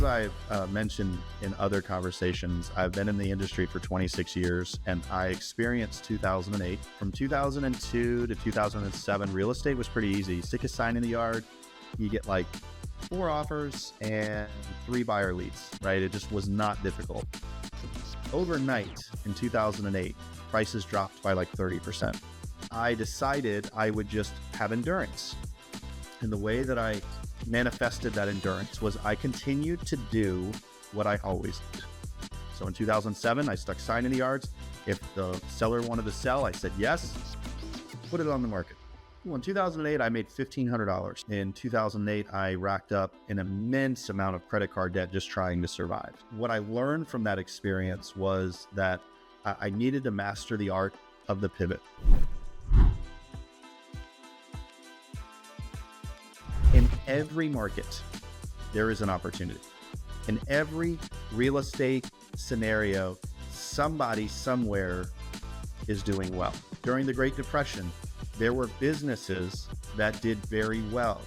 as I've mentioned in other conversations, I've been in the industry for 26 years, and I experienced 2008. From 2002 to 2007, real estate was pretty easy. Stick a sign in the yard, you get like 4 offers and 3 buyer leads, right? It just was not difficult. Overnight in 2008, prices dropped by like 30%. I decided I would just have endurance. And the way that I manifested that endurance was I continued to do what I always did. So in 2007, I stuck sign in the yards. If the seller wanted to sell, I said yes, put it on the market. Well, in 2008, I made $1,500. In 2008, I racked up an immense amount of credit card debt just trying to survive. What I learned from that experience was that I needed to master the art of the pivot. In every market, there is an opportunity. In every real estate scenario, somebody somewhere is doing well. During the Great Depression, there were businesses that did very well.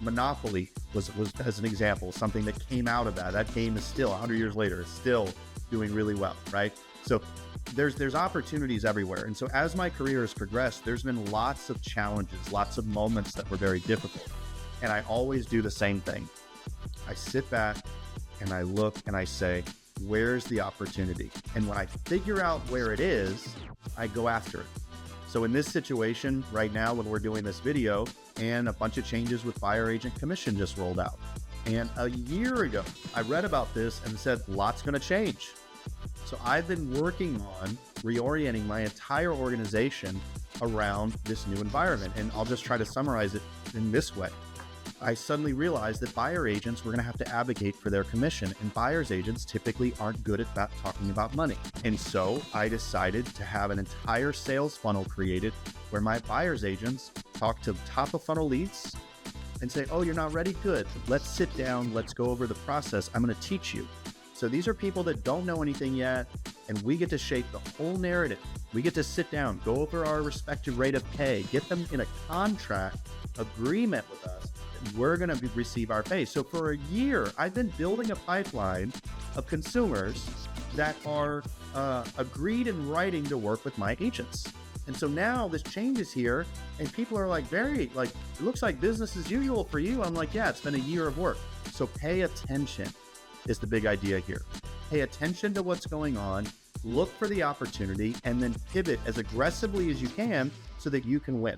Monopoly was as an example, something that came out of that. That game is still 100 years later, is still doing really well, right? So there's opportunities everywhere. And so as my career has progressed, there's been lots of challenges, lots of moments that were very difficult. And I always do the same thing. I sit back and I look and I say, where's the opportunity? And when I figure out where it is, I go after it. So in this situation right now, when we're doing this video, and a bunch of changes with buyer agent commission just rolled out. And a year ago, I read about this and said, lots going to change. So I've been working on reorienting my entire organization around this new environment. And I'll just try to summarize it in this way. I suddenly realized that buyer agents were going to have to advocate for their commission, and buyer's agents typically aren't good at that, talking about money. And so I decided to have an entire sales funnel created where my buyer's agents talk to top of funnel leads and say, oh, you're not ready? Good. Let's sit down. Let's go over the process. I'm going to teach you. So these are people that don't know anything yet, and we get to shape the whole narrative. We get to sit down, go over our respective rate of pay, get them in a contract agreement with us. We're going to receive our pay. So for a year, I've been building a pipeline of consumers that are agreed in writing to work with my agents. And so now this change is here, and people are like, it looks like business as usual for you. I'm like, yeah, it's been a year of work. So pay attention is the big idea here. Pay attention to what's going on, look for the opportunity, and then pivot as aggressively as you can so that you can win.